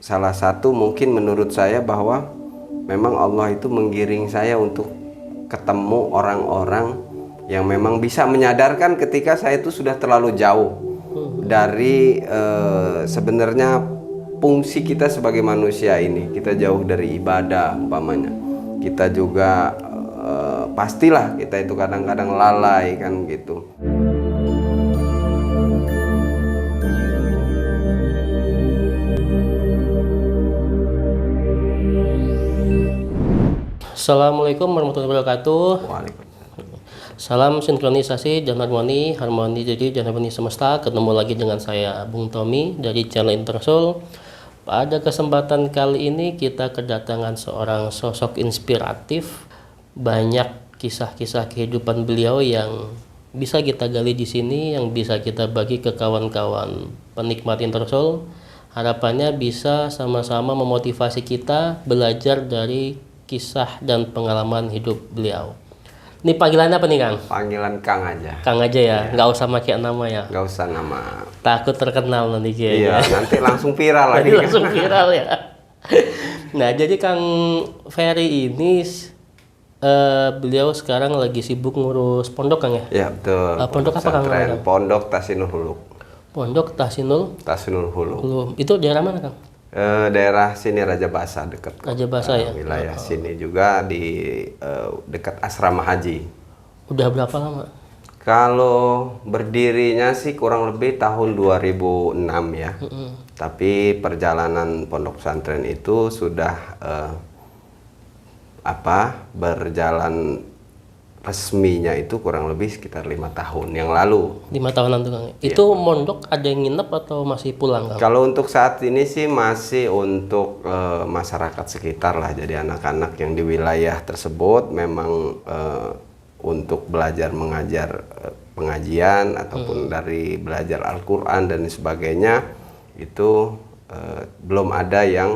salah satu mungkin menurut saya bahwa memang Allah itu menggiring saya untuk ketemu orang-orang yang memang bisa menyadarkan ketika saya itu sudah terlalu jauh dari sebenarnya fungsi kita sebagai manusia ini. Kita jauh dari ibadah umpamanya. Kita juga pastilah kita itu kadang-kadang lalai kan gitu. Assalamualaikum warahmatullahi wabarakatuh. Waalaikumsalam. Salam sinkronisasi dan harmoni jadi dan harmoni semesta. Ketemu lagi dengan saya Bung Tommy dari channel Intersoul. Pada kesempatan kali ini kita kedatangan seorang sosok inspiratif. Banyak kisah-kisah kehidupan beliau yang bisa kita gali di sini, yang bisa kita bagi ke kawan-kawan penikmat Intersoul. Harapannya bisa sama-sama memotivasi kita belajar dari kisah dan pengalaman hidup beliau. Ini panggilannya apa nih, Kang? Panggilan Kang aja. Kang aja ya, nggak usah pakai nama ya. Nggak usah nama. Takut terkenal nanti kayaknya. Iya, nanti langsung viral lagi. Nanti langsung viral ya. Nah, jadi Kang Ferry ini beliau sekarang lagi sibuk ngurus pondok, Kang ya? Ya betul. Pondok apa, Kang? Pondok Tasinul Huluk. Pondok Tasinul Huluk. Itu daerah mana, Kang? Daerah sini Raja Basa dekat Raja Basa ya. Wilayah sini juga di dekat asrama haji. Udah berapa lama? Kalau berdirinya sih kurang lebih tahun 2006 ya. Tapi perjalanan pondok pesantren itu sudah berjalan resminya itu kurang lebih sekitar 5 tahun yang lalu. 5 tahunan tuh, Kang. Itu mondok ada yang nginep atau masih pulang, Kang? Kalau untuk saat ini sih masih untuk masyarakat sekitar lah. Jadi anak-anak yang di wilayah tersebut memang untuk belajar mengajar pengajian ataupun dari belajar Al-Quran dan sebagainya itu belum ada yang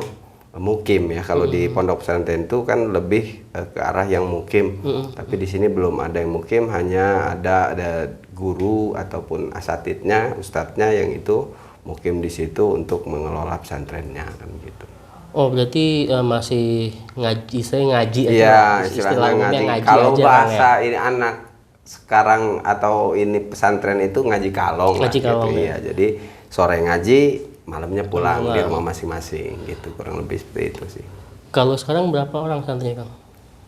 mukim ya. Kalau di pondok pesantren itu kan lebih ke arah yang mukim, tapi di sini belum ada yang mukim, hanya ada guru ataupun asatidnya, ustadznya yang itu mukim di situ untuk mengelola pesantrennya kan gitu. Oh, berarti masih ngaji, saya ngaji aja. Iya, istilahnya ngaji. Kalau aja, bahasa ya? ini anak sekarang atau ini pesantren itu ngaji kalong. Ngaji lah, kalong gitu. ya. Iya, jadi sore ngaji, malamnya pulang di rumah masing-masing gitu, kurang lebih seperti itu sih. Kalau sekarang berapa orang santrinya, Kang?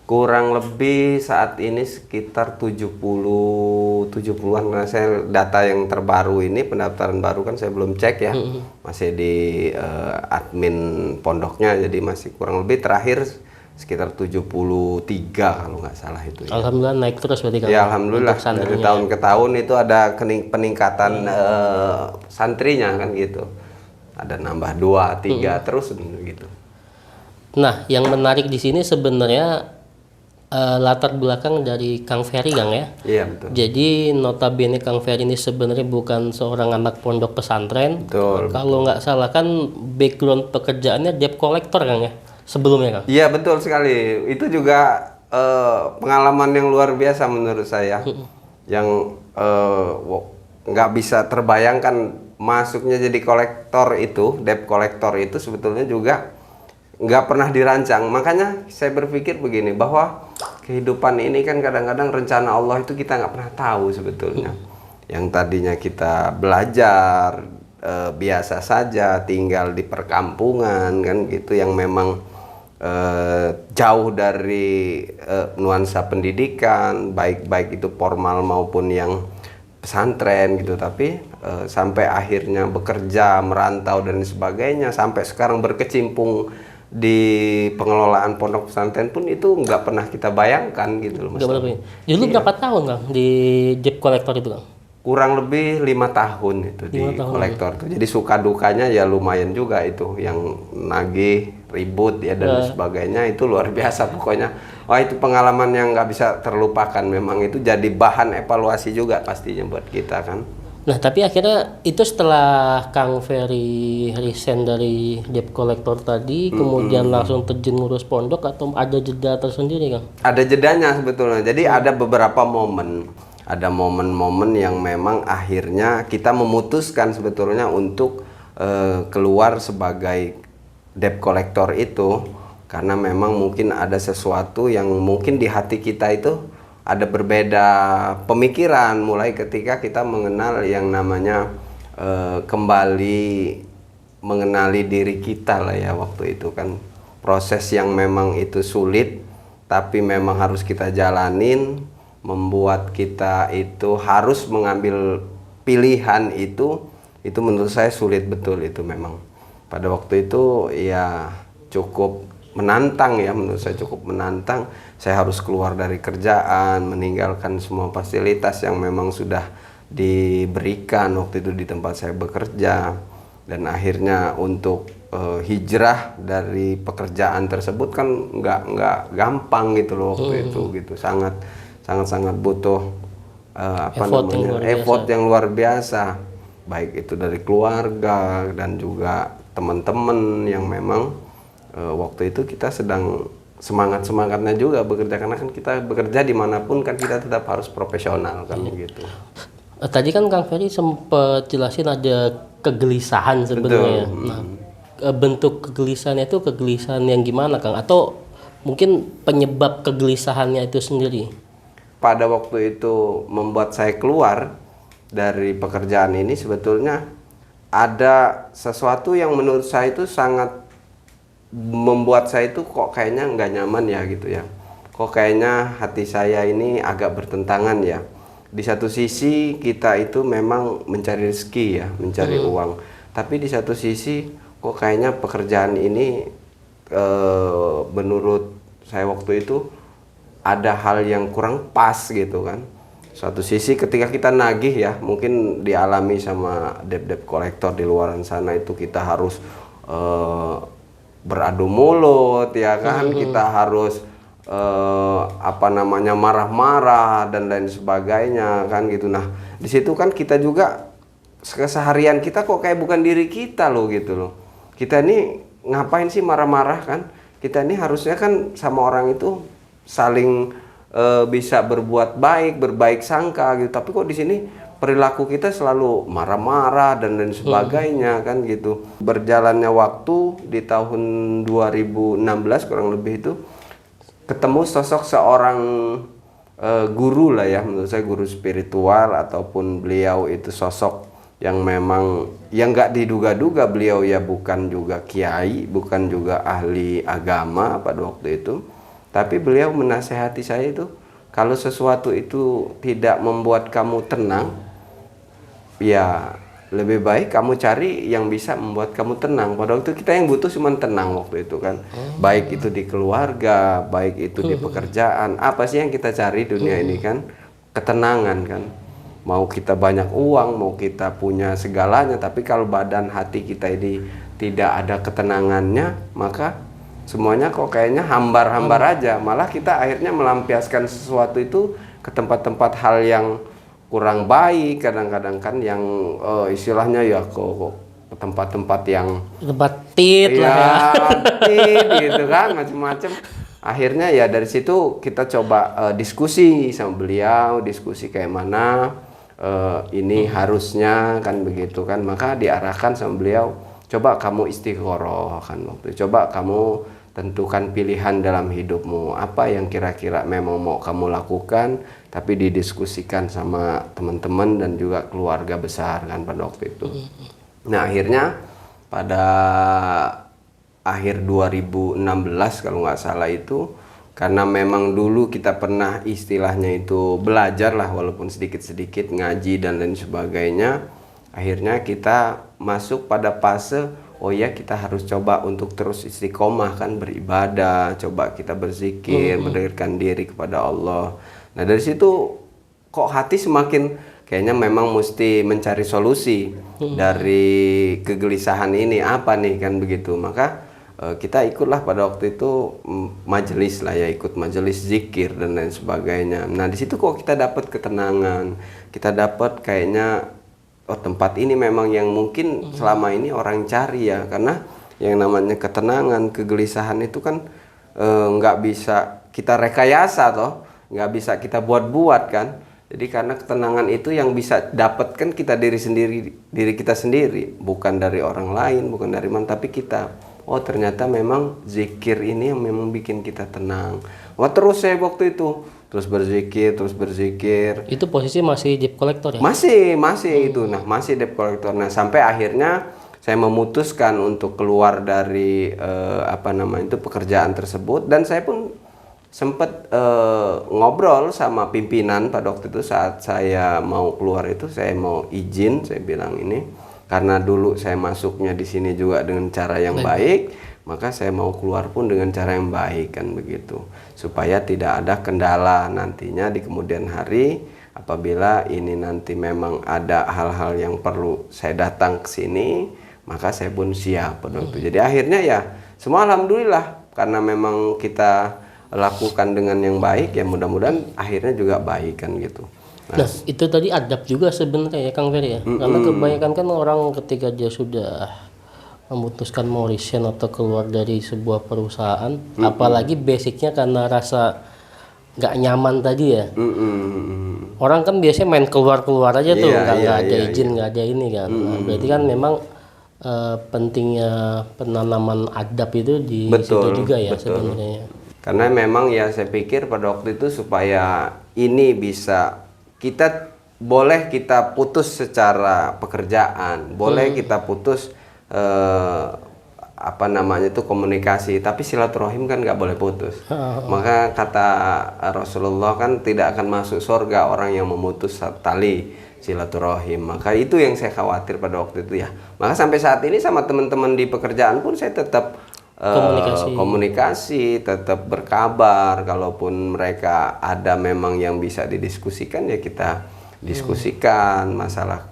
Kurang lebih saat ini sekitar 70-an karena saya data yang terbaru ini pendaftaran baru kan saya belum cek ya. Masih di admin pondoknya, jadi masih kurang lebih terakhir sekitar 73 kalau nggak salah itu ya. Alhamdulillah naik terus berarti, Kang? Ya alhamdulillah dari tahun ke tahun itu ada peningkatan santrinya kan gitu. Ada nambah 2, 3 terus gitu. Nah, yang menarik di sini sebenarnya latar belakang dari Kang Ferry, Kang ya. Iya betul. Jadi notabene Kang Ferry ini sebenarnya bukan seorang anak pondok pesantren. Betul. Kalau nggak salah kan background pekerjaannya debt collector, Kang ya, sebelumnya, Kang. Iya betul sekali. Itu juga pengalaman yang luar biasa menurut saya. Yang nggak bisa terbayangkan masuknya jadi kolektor itu, debt collector itu sebetulnya juga nggak pernah dirancang. Makanya saya berpikir begini, bahwa kehidupan ini kan kadang-kadang rencana Allah itu kita nggak pernah tahu sebetulnya. Yang tadinya kita belajar biasa saja, tinggal di perkampungan kan gitu, yang memang jauh dari nuansa pendidikan, baik itu formal maupun yang pesantren gitu, tapi sampai akhirnya bekerja, merantau dan sebagainya, sampai sekarang berkecimpung di pengelolaan pondok pesantren pun itu nggak pernah kita bayangkan gitu loh Mas. Dulu berapa tahun, Kang, di debt collector itu, Kang? Kurang lebih 5 tahun itu di kolektor tuh. Jadi suka dukanya ya lumayan juga itu, yang nagih, ribut ya dan sebagainya, itu luar biasa pokoknya. Wah, itu pengalaman yang nggak bisa terlupakan. Memang itu jadi bahan evaluasi juga pastinya buat kita kan. Nah, tapi akhirnya itu setelah Kang Ferry resign dari debt collector tadi, kemudian langsung terjun ngurus pondok, atau ada jeda tersendiri, Kang? Ada jedanya sebetulnya. Jadi ada beberapa momen. Ada momen-momen yang memang akhirnya kita memutuskan sebetulnya untuk keluar sebagai debt collector itu karena memang mungkin ada sesuatu yang mungkin di hati kita itu ada berbeda pemikiran mulai ketika kita mengenal yang namanya kembali mengenali diri kita lah ya. Waktu itu kan proses yang memang itu sulit tapi memang harus kita jalanin, membuat kita itu harus mengambil pilihan itu menurut saya sulit betul. Itu memang pada waktu itu ya cukup menantang ya, menurut saya cukup menantang. Saya harus keluar dari kerjaan, meninggalkan semua fasilitas yang memang sudah diberikan waktu itu di tempat saya bekerja, dan akhirnya untuk hijrah dari pekerjaan tersebut kan nggak gampang gitu loh waktu itu gitu, sangat butuh effort yang luar biasa, baik itu dari keluarga dan juga teman-teman yang memang waktu itu kita sedang semangatnya juga bekerja, karena kan kita bekerja dimanapun kan kita tetap harus profesional kan gitu. Tadi kan Kang Ferry sempat jelasin ada kegelisahan sebenarnya. Nah, bentuk kegelisahannya itu kegelisahan yang gimana Kang? Atau mungkin penyebab kegelisahannya itu sendiri? Pada waktu itu membuat saya keluar dari pekerjaan ini sebetulnya ada sesuatu yang menurut saya itu sangat membuat saya itu kok kayaknya nggak nyaman ya gitu ya. Kok kayaknya hati saya ini agak bertentangan ya. Di satu sisi kita itu memang mencari rezeki ya, mencari uang. Tapi di satu sisi kok kayaknya pekerjaan ini menurut saya waktu itu ada hal yang kurang pas gitu kan. Suatu sisi ketika kita nagih ya, mungkin dialami sama debt collector di luaran sana itu kita harus beradu mulut ya kan, kita harus marah-marah dan lain sebagainya kan gitu. Nah di situ kan kita juga keseharian kita kok kayak bukan diri kita loh gitu loh. Kita ini ngapain sih marah-marah kan? Kita ini harusnya kan sama orang itu saling bisa berbuat baik, berbaik sangka gitu. Tapi kok di sini perilaku kita selalu marah-marah dan lain sebagainya kan gitu. Berjalannya waktu di tahun 2016 kurang lebih itu ketemu sosok seorang guru lah ya, menurut saya guru spiritual, ataupun beliau itu sosok yang memang yang nggak diduga-duga. Beliau ya bukan juga kiai, bukan juga ahli agama pada waktu itu, tapi beliau menasehati saya itu kalau sesuatu itu tidak membuat kamu tenang, ya lebih baik kamu cari yang bisa membuat kamu tenang. Pada waktu kita yang butuh cuma tenang waktu itu kan. Baik itu di keluarga, baik itu di pekerjaan. Apa sih yang kita cari dunia ini kan? Ketenangan kan. Mau kita banyak uang, mau kita punya segalanya, tapi kalau badan hati kita ini tidak ada ketenangannya, maka semuanya kok kayaknya hambar-hambar aja. Malah kita akhirnya melampiaskan sesuatu itu ke tempat-tempat hal yang kurang baik, kadang-kadang kan yang istilahnya ya ke tempat-tempat yang tempat tit lah ya, tit gitu kan, macam-macam. Akhirnya ya dari situ kita coba diskusi sama beliau, diskusi kayak mana ini harusnya kan begitu kan. Maka diarahkan sama beliau, coba kamu istikharah kan waktu itu. Coba kamu tentukan pilihan dalam hidupmu, apa yang kira-kira memang mau kamu lakukan, tapi didiskusikan sama teman-teman dan juga keluarga besar kan pada waktu itu. Nah akhirnya pada akhir 2016 kalau nggak salah itu, karena memang dulu kita pernah istilahnya itu belajar lah walaupun sedikit-sedikit ngaji dan lain sebagainya, akhirnya kita masuk pada fase oh ya kita harus coba untuk terus istiqomah kan, beribadah, coba kita berzikir, mendekatkan diri kepada Allah. Nah dari situ kok hati semakin kayaknya memang mesti mencari solusi dari kegelisahan ini apa nih kan begitu. Maka kita ikutlah pada waktu itu majelis lah ya, ikut majelis zikir dan lain sebagainya. Nah di situ kok kita dapat ketenangan, kita dapat kayaknya oh tempat ini memang yang mungkin selama ini orang cari ya, karena yang namanya ketenangan, kegelisahan itu kan nggak bisa kita rekayasa toh, nggak bisa kita buat-buat kan. Jadi karena ketenangan itu yang bisa dapatkan kita diri kita sendiri, bukan dari orang lain, bukan dari mana, tapi kita. oh ternyata memang zikir ini yang memang bikin kita tenang. Wah terus saya waktu itu terus berzikir. Itu posisi masih debt collector ya? Masih itu. Nah, masih debt collector. Nah, sampai akhirnya saya memutuskan untuk keluar dari pekerjaan tersebut, dan saya pun sempat ngobrol sama pimpinan pada waktu itu saat saya mau keluar itu, saya mau izin, saya bilang ini karena dulu saya masuknya di sini juga dengan cara yang baik, maka saya mau keluar pun dengan cara yang baik kan begitu, supaya tidak ada kendala nantinya di kemudian hari apabila ini nanti memang ada hal-hal yang perlu saya datang ke sini, maka saya pun siap pada waktu. Jadi akhirnya ya semua alhamdulillah karena memang kita lakukan dengan yang baik, ya mudah-mudahan akhirnya juga baik kan gitu. Nah, itu tadi adab juga sebenarnya ya Kang Ferry ya. Karena kebanyakan kan orang ketika dia sudah memutuskan mau resign atau keluar dari sebuah perusahaan, apalagi basicnya karena rasa nggak nyaman tadi ya. Orang kan biasanya main keluar-keluar aja tuh, nggak ada izin, nggak ada ini kan. Nah, berarti kan memang pentingnya penanaman adab itu di situ juga ya sebenarnya. Karena memang ya saya pikir pada waktu itu supaya ini bisa kita putus secara pekerjaan, boleh kita putus komunikasi, tapi silaturahim kan nggak boleh putus. Maka kata Rasulullah kan tidak akan masuk surga orang yang memutus tali silaturahim. Maka itu yang saya khawatir pada waktu itu ya. Maka sampai saat ini sama teman-teman di pekerjaan pun saya tetap komunikasi, tetap berkabar. Kalaupun mereka ada memang yang bisa didiskusikan, ya kita diskusikan masalah.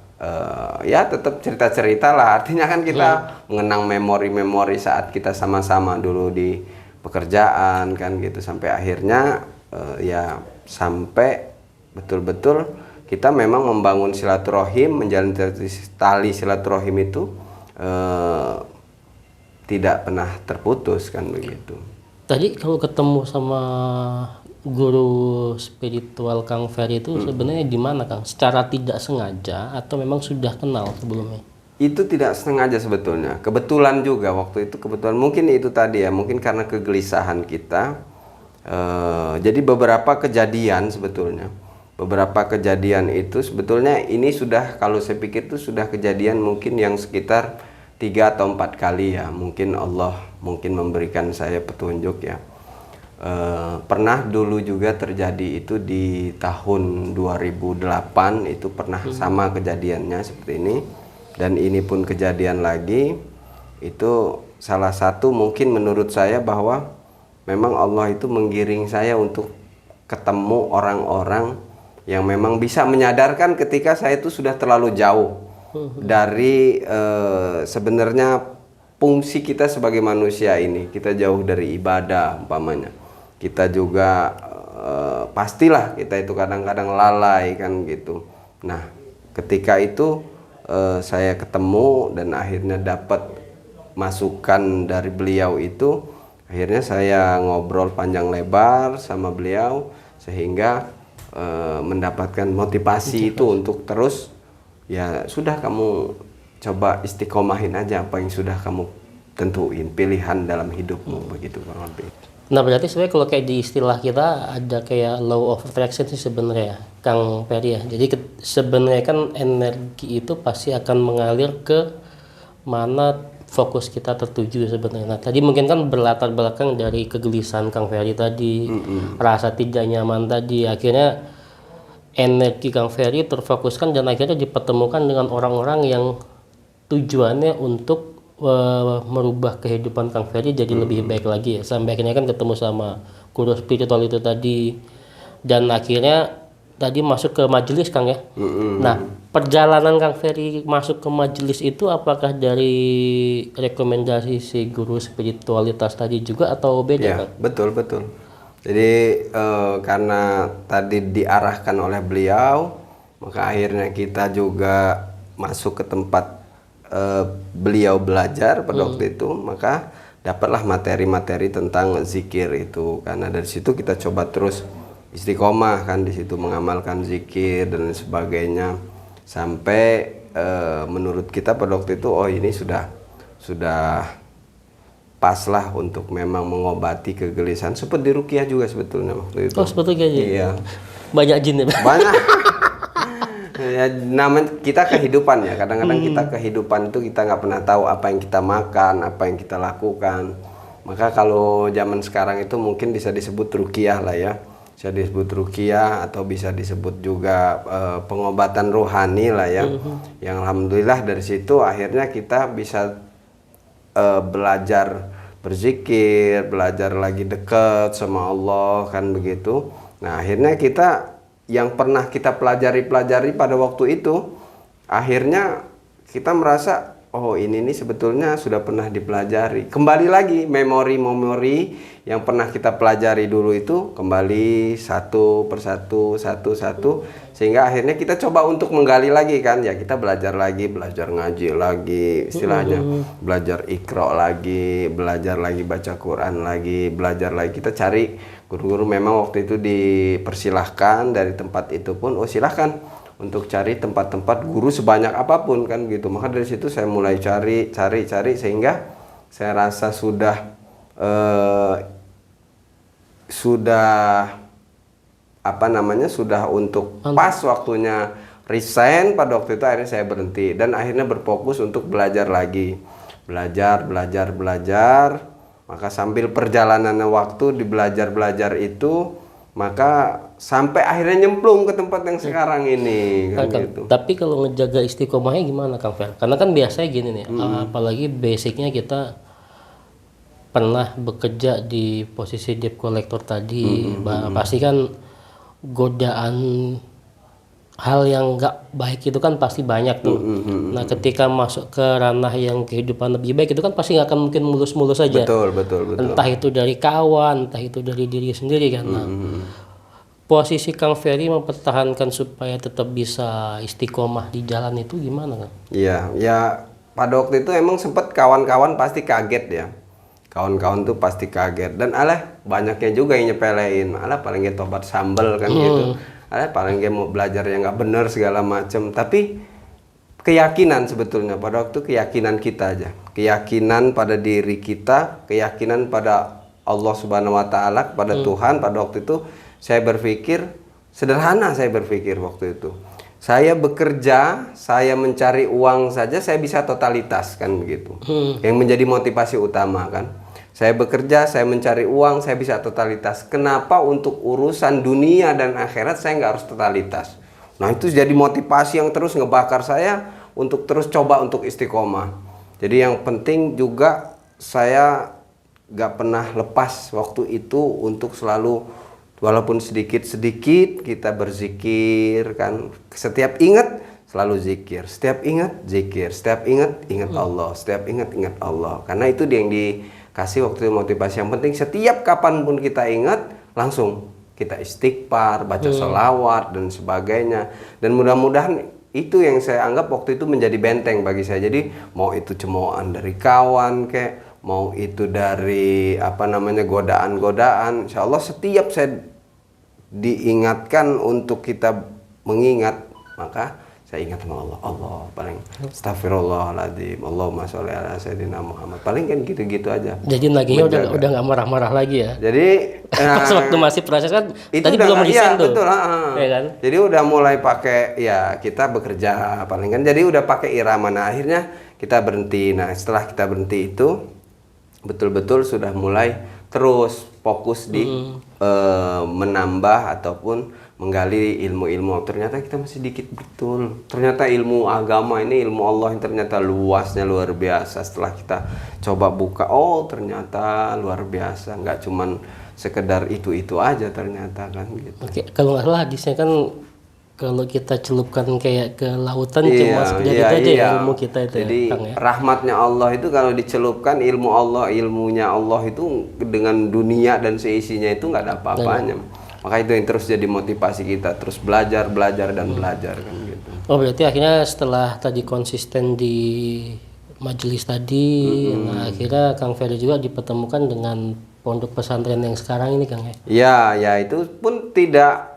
Ya tetap cerita-cerita lah, artinya kan kita mengenang memori-memori saat kita sama-sama dulu di pekerjaan kan gitu, sampai akhirnya ya sampai betul-betul kita memang membangun silaturahim, menjalin tali silaturahim itu tidak pernah terputus kan begitu. Tadi kalau ketemu sama guru spiritual Kang Ferry itu sebenarnya di mana Kang? Secara tidak sengaja atau memang sudah kenal sebelumnya? Itu tidak sengaja sebetulnya. Kebetulan juga waktu itu, kebetulan mungkin itu tadi ya, mungkin karena kegelisahan kita. Jadi beberapa kejadian sebetulnya. Beberapa kejadian itu sebetulnya ini sudah, kalau saya pikir itu sudah kejadian mungkin yang sekitar 3 atau 4 kali ya. Mungkin Allah memberikan saya petunjuk ya. Pernah dulu juga terjadi itu di tahun 2008, itu pernah sama kejadiannya seperti ini, dan ini pun kejadian lagi. Itu salah satu mungkin menurut saya bahwa memang Allah itu menggiring saya untuk ketemu orang-orang yang memang bisa menyadarkan ketika saya itu sudah terlalu jauh dari sebenarnya fungsi kita sebagai manusia ini. Kita jauh dari ibadah umpamanya. Kita juga pastilah kita itu kadang-kadang lalai kan gitu. Nah, ketika itu saya ketemu dan akhirnya dapat masukan dari beliau itu, akhirnya saya ngobrol panjang lebar sama beliau sehingga mendapatkan motivasi itu untuk terus, ya sudah kamu coba istiqomahin aja apa yang sudah kamu tentuin, pilihan dalam hidupmu begitu kurang lebih. Nah berarti sebenarnya kalau kayak di istilah kita ada kayak law of attraction sih sebenarnya Kang Ferry ya. Jadi sebenarnya kan energi itu pasti akan mengalir ke mana fokus kita tertuju sebenarnya. Nah tadi mungkin kan berlatar belakang dari kegelisahan Kang Ferry tadi, rasa tidak nyaman tadi, akhirnya energi Kang Ferry terfokuskan dan akhirnya dipertemukan dengan orang-orang yang tujuannya untuk merubah kehidupan Kang Ferry jadi lebih baik lagi ya. Sampai akhirnya kan ketemu sama guru spiritual itu tadi, dan akhirnya tadi masuk ke majelis Kang ya. Nah perjalanan Kang Ferry masuk ke majelis itu apakah dari rekomendasi si guru spiritualitas tadi juga atau beda ya, Kang? Betul. Jadi karena tadi diarahkan oleh beliau, maka akhirnya kita juga masuk ke tempat beliau belajar pada waktu itu, maka dapatlah materi-materi tentang zikir itu. Karena dari situ kita coba terus istiqomah kan, di situ mengamalkan zikir dan sebagainya, sampai menurut kita pada waktu itu, oh ini sudah pas lah untuk memang mengobati kegelisahan. Seperti ruqyah juga sebetulnya waktu itu. Oh sebetulnya aja. Iya. Banyak jin ya. Banyak. Ya, namanya kita kehidupan ya. Kadang-kadang kita kehidupan itu kita nggak pernah tahu apa yang kita makan, apa yang kita lakukan. Maka kalau zaman sekarang itu mungkin bisa disebut ruqyah lah ya. Bisa disebut ruqyah atau bisa disebut juga pengobatan rohani lah ya. Yang alhamdulillah dari situ akhirnya kita bisa belajar berzikir, belajar lagi dekat sama Allah kan begitu. Nah, akhirnya kita yang pernah kita pelajari pada waktu itu, akhirnya kita merasa, oh ini nih sebetulnya sudah pernah dipelajari. Kembali lagi memori-memori yang pernah kita pelajari dulu itu kembali satu persatu, satu, sehingga akhirnya kita coba untuk menggali lagi kan, ya kita belajar lagi, belajar ngaji lagi, istilahnya belajar Iqra lagi, belajar lagi baca Quran lagi, belajar lagi, kita cari guru-guru. Memang waktu itu dipersilahkan dari tempat itu pun, oh silahkan untuk cari tempat-tempat guru sebanyak apapun kan gitu. Maka dari situ saya mulai cari sehingga saya rasa sudah sudah untuk pas waktunya resign. Pada waktu itu akhirnya saya berhenti dan akhirnya berfokus untuk belajar lagi, belajar. Maka sambil perjalanannya waktu di belajar itu, maka sampai akhirnya nyemplung ke tempat yang sekarang ini kan gitu. Tapi kalau ngejaga istiqomahnya gimana Kang Fer? Karena kan biasanya gini nih, apalagi basicnya kita pernah bekerja di posisi debt collector tadi, pasti kan godaan hal yang nggak baik itu kan pasti banyak tuh. Nah ketika masuk ke ranah yang kehidupan lebih baik itu kan pasti nggak akan mungkin mulus-mulus saja. Betul. Entah itu dari kawan, entah itu dari diri sendiri kan. Nah, posisi Kang Ferry mempertahankan supaya tetap bisa istiqomah di jalan itu gimana Kang? Iya, ya pada waktu itu emang sempat kawan-kawan pasti kaget ya. Kawan-kawan tuh pasti kaget dan banyaknya juga yang nyepelein, paling gak tobat sambel kan gitu. Paling gak mau belajar yang nggak bener segala macam. Tapi keyakinan sebetulnya pada waktu keyakinan kita aja, keyakinan pada diri kita, keyakinan pada Allah Subhanahu Wa Taala, pada Tuhan. Pada waktu itu saya berpikir sederhana, saya berpikir waktu itu saya bekerja, saya mencari uang saja saya bisa totalitas kan begitu. Yang menjadi motivasi utama kan. Saya bekerja, saya mencari uang, saya bisa totalitas. Kenapa untuk urusan dunia dan akhirat saya nggak harus totalitas? Nah itu jadi motivasi yang terus ngebakar saya untuk terus coba untuk istiqomah. Jadi yang penting juga saya nggak pernah lepas waktu itu untuk selalu, walaupun sedikit-sedikit kita berzikir kan. Setiap ingat selalu zikir, setiap ingat zikir, setiap ingat Allah, setiap ingat Allah. Karena itu dia yang dikasih waktu itu motivasi. Yang penting setiap kapanpun kita ingat langsung kita istighfar, baca sholawat dan sebagainya. Dan mudah-mudahan itu yang saya anggap waktu itu menjadi benteng bagi saya. Jadi mau itu cemoohan dari kawan kayak, mau itu dari godaan-godaan, insya Allah setiap saya diingatkan untuk kita mengingat, maka saya ingat sama Allah paling astagfirullahaladzim, Allahumma sholli ala sayyidina Muhammad, paling kan gitu-gitu aja. Jadi naginya udah nggak marah-marah lagi ya. Jadi pas waktu masih proses kan itu tadi belum resign tuh. Betul, ya kan? Jadi udah mulai pakai, ya kita bekerja paling kan, jadi udah pakai irama. Nah akhirnya kita berhenti. Nah setelah kita berhenti itu betul-betul sudah mulai terus fokus di menambah ataupun menggali ilmu-ilmu. Ternyata kita masih dikit betul. Ternyata ilmu agama ini, ilmu Allah yang ternyata luasnya luar biasa. Setelah kita coba buka, oh ternyata luar biasa. Nggak cuman sekedar itu aja ternyata kan gitu. Oke, kalau nggak salah hadisnya kan kalau kita celupkan kayak ke lautan cuma sekedar itu aja ya ilmu kita itu. Jadi ya, Kang, ya? rahmatnya Allah itu kalau dicelupkan ilmu Allah, ilmunya Allah itu dengan dunia dan seisinya itu nggak ada apa-apanya. Maka itu yang terus jadi motivasi kita, terus belajar dan belajar kan gitu. Oh berarti akhirnya setelah tadi konsisten di majelis tadi, nah akhirnya Kang Ferry juga dipertemukan dengan pondok pesantren yang sekarang ini Kang ya? Ya itu pun tidak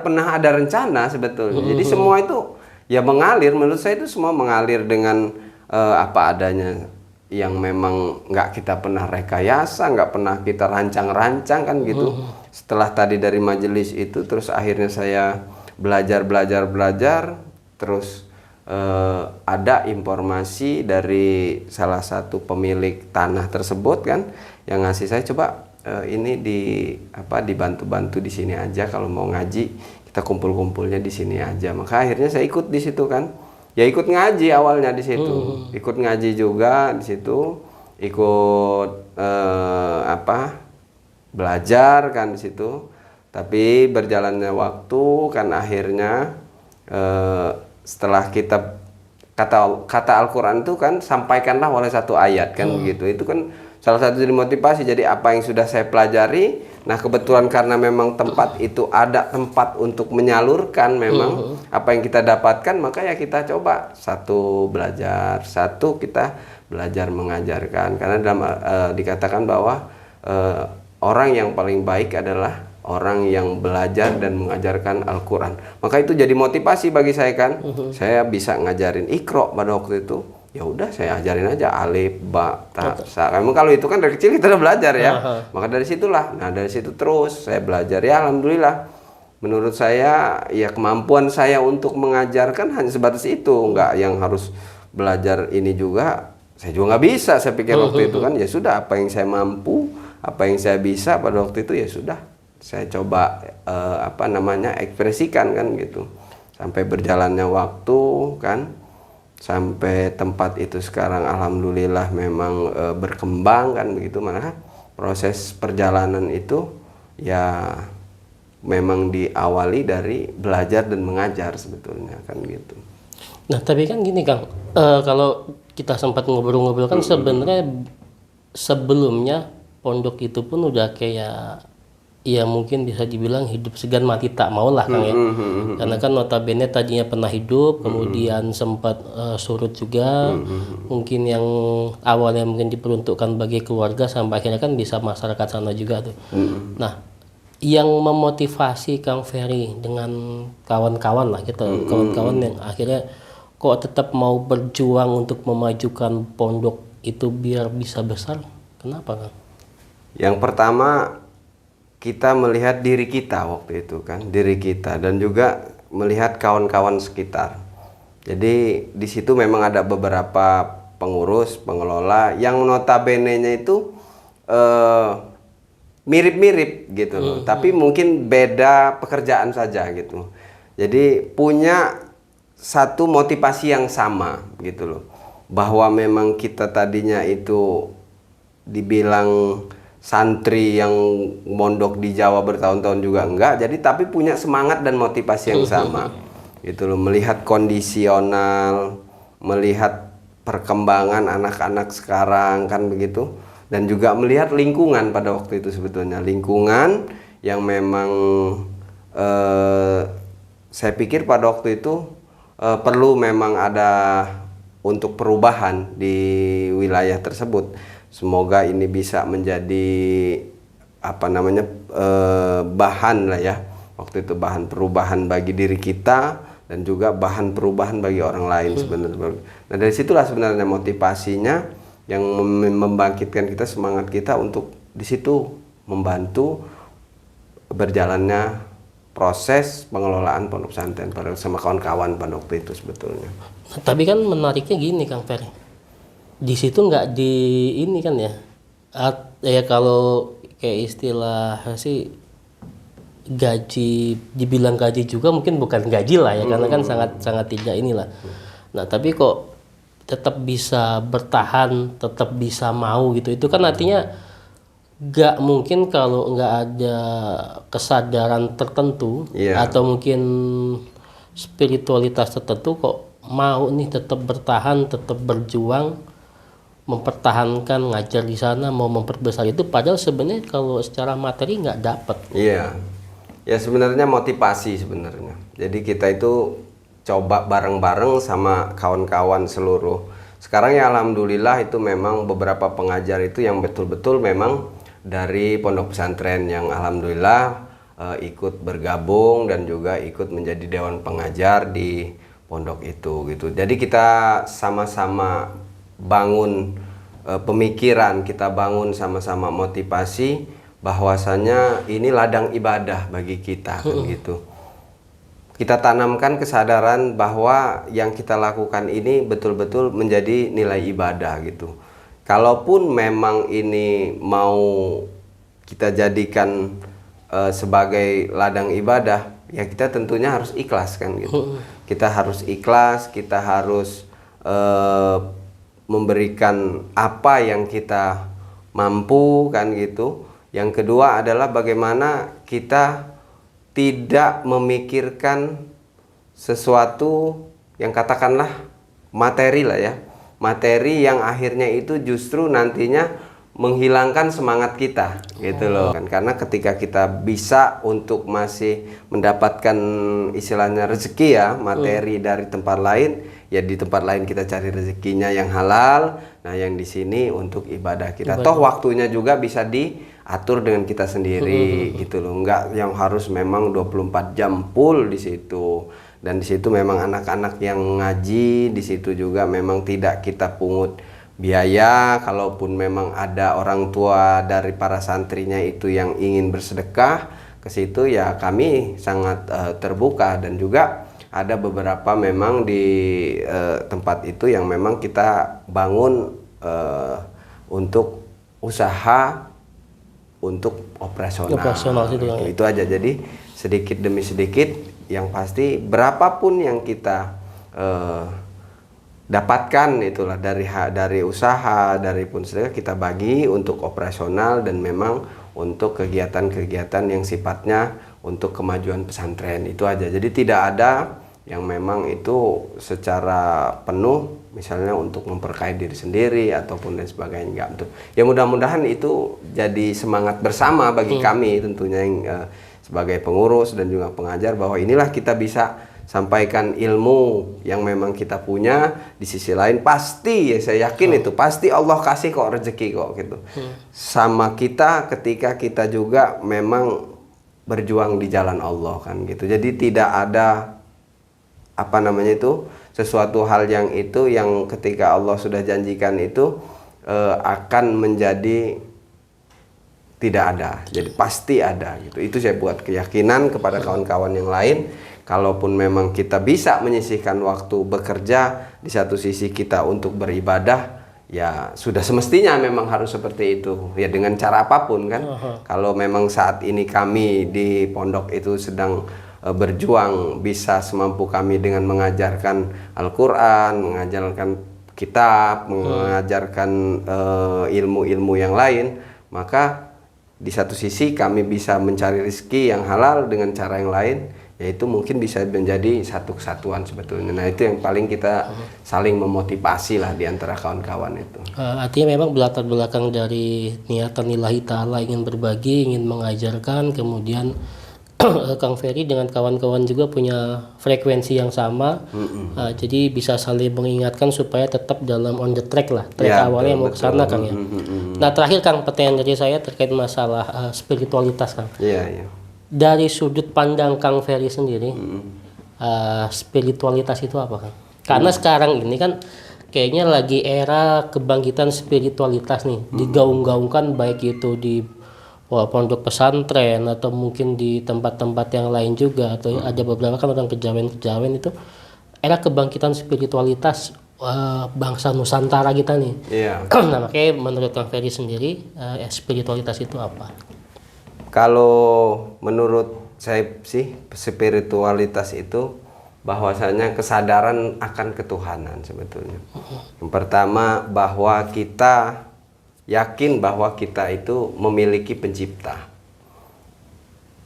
pernah ada rencana sebetulnya. Jadi semua itu ya mengalir, menurut saya itu semua mengalir dengan apa adanya. yang memang nggak kita pernah rekayasa, nggak pernah kita rancang-rancang kan gitu. Setelah tadi dari majelis itu, terus akhirnya saya belajar, terus ada informasi dari salah satu pemilik tanah tersebut kan, yang ngasih saya, coba ini dibantu-bantu di sini aja, kalau mau ngaji kita kumpul-kumpulnya di sini aja. Maka akhirnya saya ikut di situ kan. Ya ikut ngaji awalnya di situ, ikut ngaji juga di situ, ikut belajar kan di situ. Tapi berjalannya waktu kan akhirnya setelah kita kata Al-Quran itu kan, sampaikanlah oleh satu ayat kan begitu. Itu kan salah satu jadi motivasi. Jadi apa yang sudah saya pelajari, nah kebetulan karena memang tempat itu ada tempat untuk menyalurkan memang apa yang kita dapatkan, maka ya kita coba satu belajar, satu kita belajar mengajarkan. Karena dalam dikatakan bahwa orang yang paling baik adalah orang yang belajar dan mengajarkan Al-Quran. Maka itu jadi motivasi bagi saya kan. Saya bisa ngajarin Iqra pada waktu itu. Ya udah saya ajarin aja alif, ba, ta, sa. Emang kalau itu kan dari kecil kita udah belajar ya. Maka dari situlah. Nah dari situ terus saya belajar, ya alhamdulillah. Menurut saya ya kemampuan saya untuk mengajarkan hanya sebatas itu, nggak yang harus belajar ini juga. Saya juga nggak bisa. Saya pikir waktu itu kan ya sudah, apa yang saya mampu, apa yang saya bisa pada waktu itu ya sudah. Saya coba ekspresikan kan gitu. Sampai berjalannya waktu kan. Sampai tempat itu sekarang alhamdulillah memang berkembang kan begitu. Mana proses perjalanan itu ya memang diawali dari belajar dan mengajar sebetulnya kan gitu. Nah tapi kan gini Kang, kalau kita sempat ngobrol-ngobrol kan sebenarnya sebelumnya pondok itu pun udah kayak, ya mungkin bisa dibilang hidup segan mati tak mau lah Kang ya. Karena kan notabene tadinya pernah hidup, kemudian sempat surut juga. Mungkin yang awalnya mungkin diperuntukkan bagi keluarga, sampai akhirnya kan bisa masyarakat sana juga tuh. Nah, yang memotivasi Kang Ferry dengan kawan-kawan lah gitu, kawan-kawan yang akhirnya kok tetap mau berjuang untuk memajukan pondok itu biar bisa besar, kenapa Kang? Yang pertama, kita melihat diri kita waktu itu kan, diri kita, dan juga melihat kawan-kawan sekitar. Jadi di situ memang ada beberapa pengurus, pengelola yang notabene-nya itu mirip-mirip gitu loh, tapi mungkin beda pekerjaan saja gitu. Jadi punya satu motivasi yang sama gitu loh, bahwa memang kita tadinya itu dibilang santri yang mondok di Jawa bertahun-tahun juga enggak, jadi tapi punya semangat dan motivasi yang sama gitu loh, melihat kondisional, melihat perkembangan anak-anak sekarang kan begitu, dan juga melihat lingkungan pada waktu itu, sebetulnya lingkungan yang memang saya pikir pada waktu itu perlu memang ada untuk perubahan di wilayah tersebut. Semoga ini bisa menjadi bahan lah ya, waktu itu bahan perubahan bagi diri kita dan juga bahan perubahan bagi orang lain sebenarnya. Nah dari situlah sebenarnya motivasinya yang membangkitkan kita, semangat kita untuk di situ membantu berjalannya proses pengelolaan pondok pesantren sama kawan-kawan pada waktu itu sebetulnya. Nah, tapi kan menariknya gini Kang Ferry, di situ nggak di ini kan ya, ya kalau kayak istilah sih gaji, dibilang gaji juga mungkin bukan gaji lah ya, karena kan sangat tidak inilah. Nah tapi kok tetap bisa bertahan, tetap bisa mau gitu, itu kan artinya nggak mungkin kalau nggak ada kesadaran tertentu atau mungkin spiritualitas tertentu kok mau nih tetap bertahan, tetap berjuang, mempertahankan ngajar di sana, mau memperbesar itu, padahal sebenarnya kalau secara materi nggak dapat. Iya, ya sebenarnya motivasi sebenarnya. Jadi kita itu coba bareng-bareng sama kawan-kawan seluruh. Sekarang ya alhamdulillah itu memang beberapa pengajar itu yang betul-betul memang dari pondok pesantren yang alhamdulillah ikut bergabung dan juga ikut menjadi dewan pengajar di pondok itu gitu. Jadi kita sama-sama bangun pemikiran, kita bangun sama-sama motivasi bahwasanya ini ladang ibadah bagi kita kan gitu. Kita tanamkan kesadaran bahwa yang kita lakukan ini betul-betul menjadi nilai ibadah gitu. Kalaupun memang ini mau kita jadikan sebagai ladang ibadah, ya kita tentunya harus ikhlas kan gitu. Kita harus ikhlas, kita harus memberikan apa yang kita mampu kan gitu. Yang kedua adalah bagaimana kita tidak memikirkan sesuatu yang katakanlah materi lah ya. Materi yang akhirnya itu justru nantinya menghilangkan semangat kita gitu loh kan. Karena ketika kita bisa untuk masih mendapatkan istilahnya rezeki ya, materi dari tempat lain, ya di tempat lain kita cari rezekinya yang halal. Nah, yang di sini untuk ibadah kita. Toh waktunya juga bisa diatur dengan kita sendiri gitu loh. Enggak yang harus memang 24 jam full di situ. Dan di situ memang anak-anak yang ngaji, di situ juga memang tidak kita pungut biaya. Kalaupun memang ada orang tua dari para santrinya itu yang ingin bersedekah ke situ, ya kami sangat terbuka. Dan juga ada beberapa memang di tempat itu yang memang kita bangun untuk usaha untuk operasional itu aja. Jadi sedikit demi sedikit, yang pasti berapapun yang kita dapatkan itulah dari usaha, dari pun sedekah, kita bagi untuk operasional dan memang untuk kegiatan-kegiatan yang sifatnya untuk kemajuan pesantren itu aja. Jadi tidak ada yang memang itu secara penuh misalnya untuk memperkaya diri sendiri ataupun dan sebagainya, enggak. Untuk ya mudah-mudahan itu jadi semangat bersama bagi kami tentunya yang sebagai pengurus dan juga pengajar, bahwa inilah kita bisa sampaikan ilmu yang memang kita punya. Di sisi lain pasti ya saya yakin itu pasti Allah kasih kok rezeki kok gitu sama kita ketika kita juga memang berjuang di jalan Allah kan gitu. Jadi tidak ada apa namanya itu sesuatu hal yang itu yang ketika Allah sudah janjikan itu akan menjadi tidak ada. Jadi pasti ada gitu. Itu saya buat keyakinan kepada kawan-kawan yang lain. Kalaupun memang kita bisa menyisihkan waktu bekerja, di satu sisi kita untuk beribadah, ya sudah semestinya memang harus seperti itu. Ya dengan cara apapun kan. Kalau memang saat ini kami di pondok itu sedang berjuang bisa semampu kami dengan mengajarkan Al-Quran, mengajarkan kitab, mengajarkan ilmu-ilmu yang lain, maka di satu sisi kami bisa mencari rezeki yang halal dengan cara yang lain, yaitu mungkin bisa menjadi satu kesatuan sebetulnya. Nah itu yang paling kita saling memotivasi lah di antara kawan-kawan itu. Artinya memang berlatar belakang dari niatan lillahi ta'ala, ingin berbagi, ingin mengajarkan, kemudian Kang Ferry dengan kawan-kawan juga punya frekuensi yang sama, jadi bisa saling mengingatkan supaya tetap dalam on the track lah, track ya, awalnya mau ke sana Kang ya. Nah terakhir Kang, pertanyaan dari saya terkait masalah spiritualitas Kang. Dari sudut pandang Kang Ferry sendiri, spiritualitas itu apa Kang? Karena sekarang ini kan kayaknya lagi era kebangkitan spiritualitas nih, digaung-gaungkan baik itu di pondok pesantren atau mungkin di tempat-tempat yang lain juga, atau ada beberapa kan orang kejawen itu era kebangkitan spiritualitas bangsa Nusantara kita nih. Nah makanya menurut Kang Ferry sendiri spiritualitas itu apa? Kalau menurut saya sih spiritualitas itu bahwasanya kesadaran akan ketuhanan sebetulnya. Yang pertama bahwa kita yakin bahwa kita itu memiliki pencipta.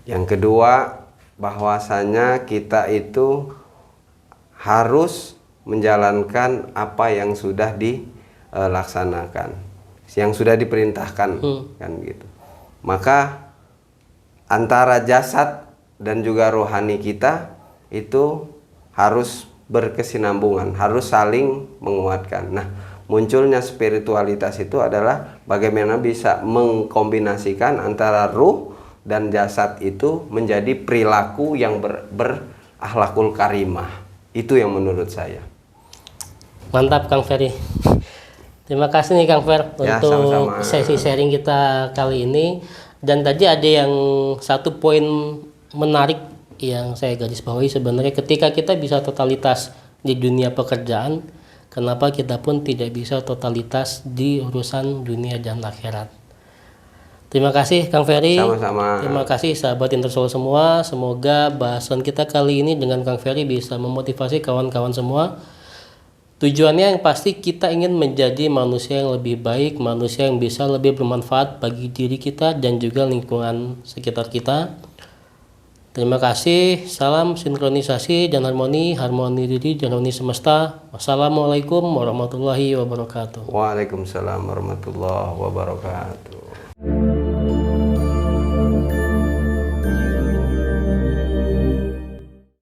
Yang kedua, bahwasanya kita itu harus menjalankan apa yang sudah dilaksanakan, yang sudah diperintahkan kan gitu. Maka antara jasad dan juga rohani kita itu harus berkesinambungan, harus saling menguatkan. Nah, munculnya spiritualitas itu adalah bagaimana bisa mengkombinasikan antara ruh dan jasad itu menjadi perilaku yang berakhlakul karimah. Itu yang menurut saya. Mantap Kang Ferry. Terima kasih nih Kang Fer Ya, untuk sama-sama. sesi sharing kita kali ini. Dan tadi ada yang satu poin menarik yang saya garis bawahi, sebenarnya ketika kita bisa totalitas di dunia pekerjaan, kenapa kita pun tidak bisa totalitas di urusan dunia dan akhirat. Terima kasih Kang Ferry. Sama-sama. Terima kasih sahabat Intersol semua. Semoga bahasan kita kali ini dengan Kang Ferry bisa memotivasi kawan-kawan semua. Tujuannya yang pasti kita ingin menjadi manusia yang lebih baik, manusia yang bisa lebih bermanfaat bagi diri kita dan juga lingkungan sekitar kita. Terima kasih. Salam sinkronisasi dan harmoni, harmoni diri dan harmoni semesta. Wassalamualaikum warahmatullahi wabarakatuh. Waalaikumsalam warahmatullahi wabarakatuh.